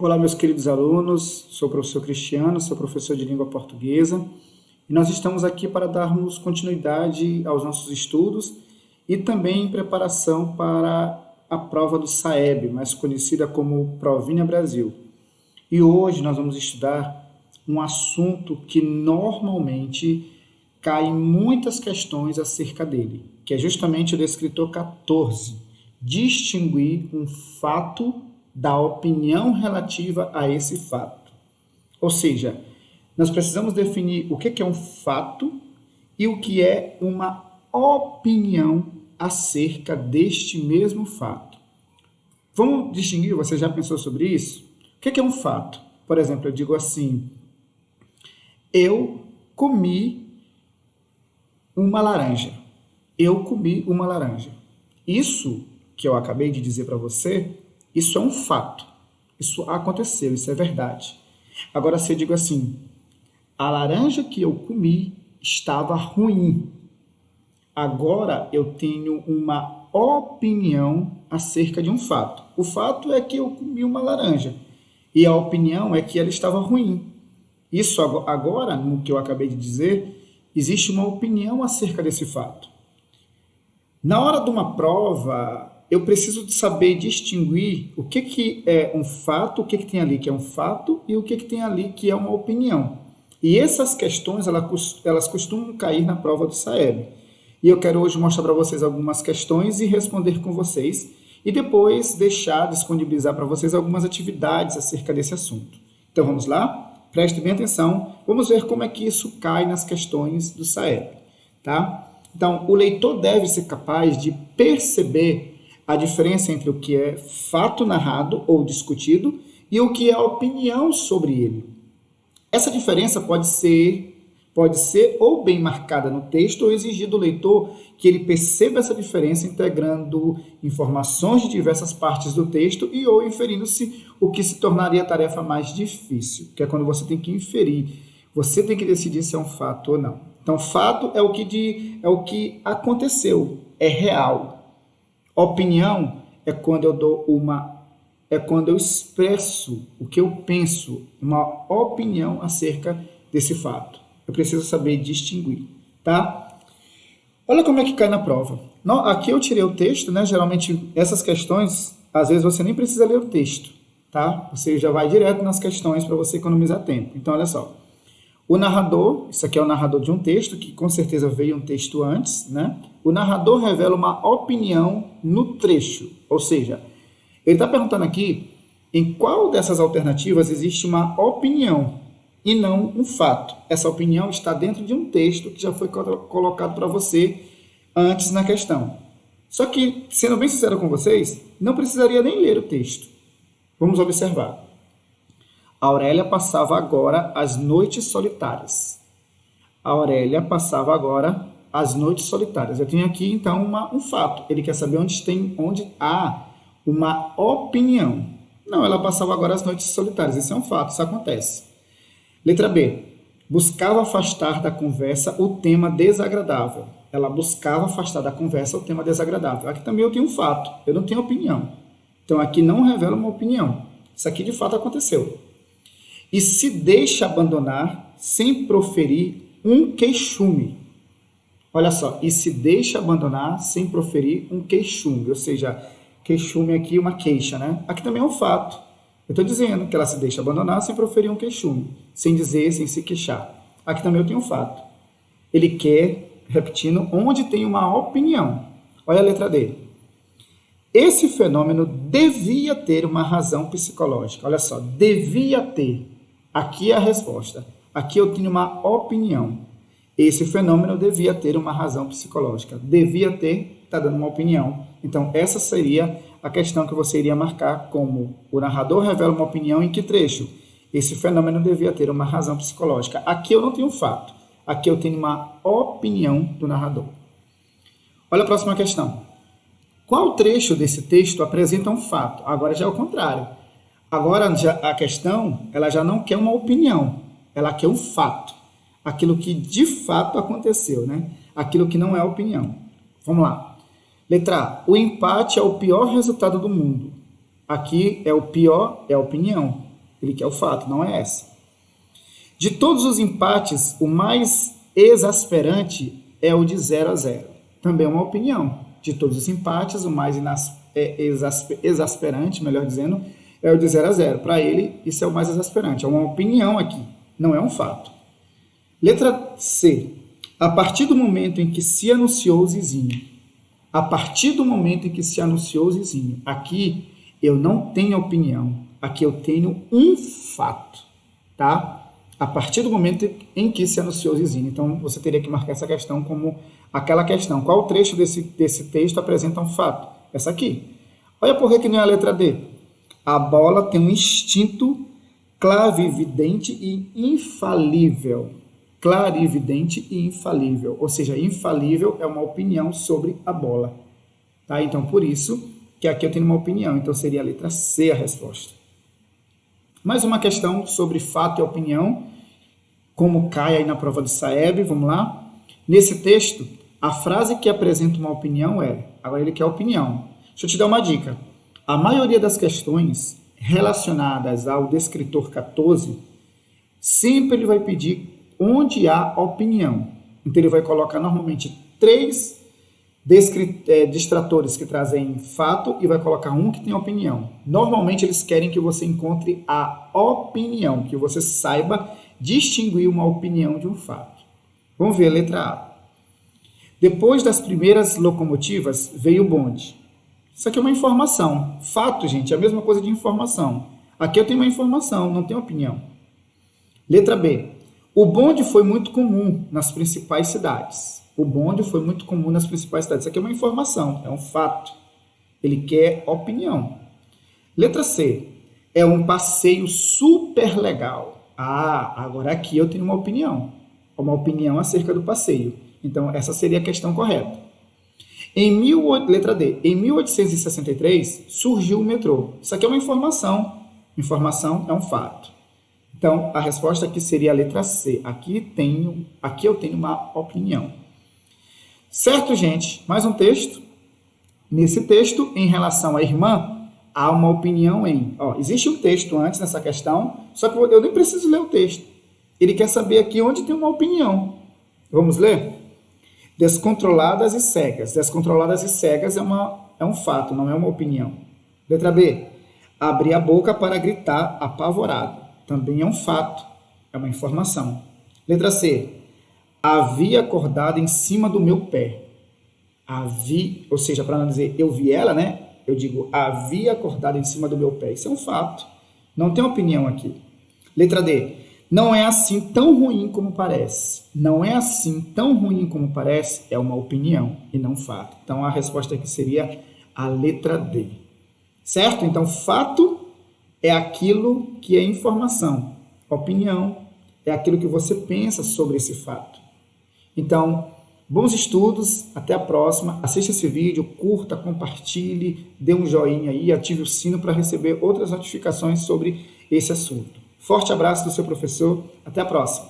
Olá, meus queridos alunos, sou o professor Cristiano, sou professor de língua portuguesa e nós estamos aqui para darmos continuidade aos nossos estudos e também em preparação para a prova do SAEB, mais conhecida como Provinha Brasil. E hoje nós vamos estudar um assunto que normalmente cai em muitas questões acerca dele, que é justamente o descritor 14, distinguir um fato da opinião relativa a esse fato. Ou seja, nós precisamos definir o que é um fato e o que é uma opinião acerca deste mesmo fato. Vamos distinguir, você já pensou sobre isso? O que é um fato? Por exemplo, eu digo assim, eu comi uma laranja. Eu comi uma laranja. Isso que eu acabei de dizer para você, isso é um fato. Isso aconteceu, isso é verdade. Agora, se eu digo assim, a laranja que eu comi estava ruim. Agora eu tenho uma opinião acerca de um fato. O fato é que eu comi uma laranja. E a opinião é que ela estava ruim. Isso agora, no que eu acabei de dizer, existe uma opinião acerca desse fato. Na hora de uma prova, eu preciso de saber distinguir o que é um fato, o que tem ali que é um fato e o que tem ali que é uma opinião. E essas questões, elas costumam cair na prova do SAEB. E eu quero hoje mostrar para vocês algumas questões e responder com vocês. E depois disponibilizar para vocês algumas atividades acerca desse assunto. Então vamos lá? Preste bem atenção. Vamos ver como é que isso cai nas questões do SAEB. Tá? Então, o leitor deve ser capaz de perceber a diferença entre o que é fato narrado ou discutido e o que é opinião sobre ele. Essa diferença pode ser ou bem marcada no texto ou exigir do leitor que ele perceba essa diferença integrando informações de diversas partes do texto e ou inferindo-se, o que se tornaria a tarefa mais difícil, que é quando você tem que inferir, você tem que decidir se é um fato ou não. Então, fato é o que aconteceu, é real. Opinião é quando eu expresso o que eu penso, uma opinião acerca desse fato. Eu preciso saber distinguir, tá? Olha como é que cai na prova. Aqui eu tirei o texto, né? Geralmente essas questões, às vezes você nem precisa ler o texto, tá? Você já vai direto nas questões para você economizar tempo. Então, olha só. O narrador, isso aqui é o narrador de um texto, que com certeza veio um texto antes, né? O narrador revela uma opinião no trecho, ou seja, ele está perguntando aqui em qual dessas alternativas existe uma opinião e não um fato. Essa opinião está dentro de um texto que já foi colocado para você antes na questão. Só que, sendo bem sincero com vocês, não precisaria nem ler o texto. Vamos observar. A Aurélia passava agora as noites solitárias. A Aurélia passava agora as noites solitárias. Eu tenho aqui, então, um fato. Ele quer saber onde há uma opinião. Não, ela passava agora as noites solitárias. Isso é um fato, isso acontece. Letra B. Buscava afastar da conversa o tema desagradável. Ela buscava afastar da conversa o tema desagradável. Aqui também eu tenho um fato. Eu não tenho opinião. Então, aqui não revela uma opinião. Isso aqui, de fato, aconteceu. E se deixa abandonar sem proferir um queixume. Olha só, e se deixa abandonar sem proferir um queixume, ou seja, queixume aqui uma queixa, né? Aqui também é um fato. Eu estou dizendo que ela se deixa abandonar sem proferir um queixume, sem dizer, sem se queixar. Aqui também eu tenho um fato. Ele quer, repetindo, onde tem uma opinião. Olha a letra D. Esse fenômeno devia ter uma razão psicológica. Olha só, devia ter. Aqui é a resposta. Aqui eu tenho uma opinião. Esse fenômeno devia ter uma razão psicológica. Devia ter, está dando uma opinião. Então, essa seria a questão que você iria marcar como o narrador revela uma opinião em que trecho? Esse fenômeno devia ter uma razão psicológica. Aqui eu não tenho um fato. Aqui eu tenho uma opinião do narrador. Olha a próxima questão. Qual trecho desse texto apresenta um fato? Agora já é o contrário. Agora a questão, ela já não quer uma opinião, ela quer um fato. Aquilo que de fato aconteceu, né? Aquilo que não é opinião. Vamos lá. Letra A. O empate é o pior resultado do mundo. Aqui é o pior, é a opinião. Ele quer o fato, não é essa. De todos os empates, o mais exasperante é o de 0-0. Também é uma opinião. De todos os empates, o mais exasperante, melhor dizendo, é o de 0-0. Para ele, isso é o mais exasperante. É uma opinião aqui, não é um fato. Letra C. A partir do momento em que se anunciou o Zizinho. A partir do momento em que se anunciou o Zizinho. Aqui eu não tenho opinião. Aqui eu tenho um fato, tá? A partir do momento em que se anunciou o Zizinho. Então, você teria que marcar essa questão como aquela questão. Qual trecho desse texto apresenta um fato? Essa aqui. Olha por que não é a letra D. A bola tem um instinto clarividente e infalível. Clarividente e infalível. Ou seja, infalível é uma opinião sobre a bola. Tá? Então, por isso que aqui eu tenho uma opinião. Então, seria a letra C a resposta. Mais uma questão sobre fato e opinião, como cai aí na prova do SAEB, vamos lá. Nesse texto, a frase que apresenta uma opinião é, agora ele quer opinião. Deixa eu te dar uma dica. A maioria das questões relacionadas ao descritor 14, sempre ele vai pedir onde há opinião. Então, ele vai colocar normalmente 3 distratores que trazem fato e vai colocar um que tem opinião. Normalmente eles querem que você encontre a opinião, que você saiba distinguir uma opinião de um fato. Vamos ver a letra A. Depois das primeiras locomotivas veio o bonde. Isso aqui é uma informação. Fato, gente, é a mesma coisa de informação. Aqui eu tenho uma informação, não tenho opinião. Letra B. O bonde foi muito comum nas principais cidades. O bonde foi muito comum nas principais cidades. Isso aqui é uma informação, é um fato. Ele quer opinião. Letra C. É um passeio super legal. Ah, agora aqui eu tenho uma opinião. Uma opinião acerca do passeio. Então, essa seria a questão correta. Letra D. Em 1863, surgiu o metrô. Isso aqui é uma informação. Informação é um fato. Então, a resposta aqui seria a letra C. Aqui eu tenho uma opinião. Certo, gente? Mais um texto. Nesse texto, em relação à irmã, há uma opinião em... existe um texto antes nessa questão, só que eu nem preciso ler o texto. Ele quer saber aqui onde tem uma opinião. Vamos ler? Descontroladas e cegas. Descontroladas e cegas é um fato, não é uma opinião. Letra B. Abrir a boca para gritar apavorado. Também é um fato, é uma informação. Letra C. Havia acordado em cima do meu pé. Ou seja, para não dizer eu vi ela, né? Eu digo havia acordado em cima do meu pé. Isso é um fato. Não tem opinião aqui. Letra D. Não é assim tão ruim como parece. Não é assim tão ruim como parece é uma opinião e não fato. Então, a resposta aqui seria a letra D. Certo? Então, fato é aquilo que é informação. Opinião é aquilo que você pensa sobre esse fato. Então, bons estudos, até a próxima. Assista esse vídeo, curta, compartilhe, dê um joinha aí, ative o sino para receber outras notificações sobre esse assunto. Forte abraço do seu professor, até a próxima.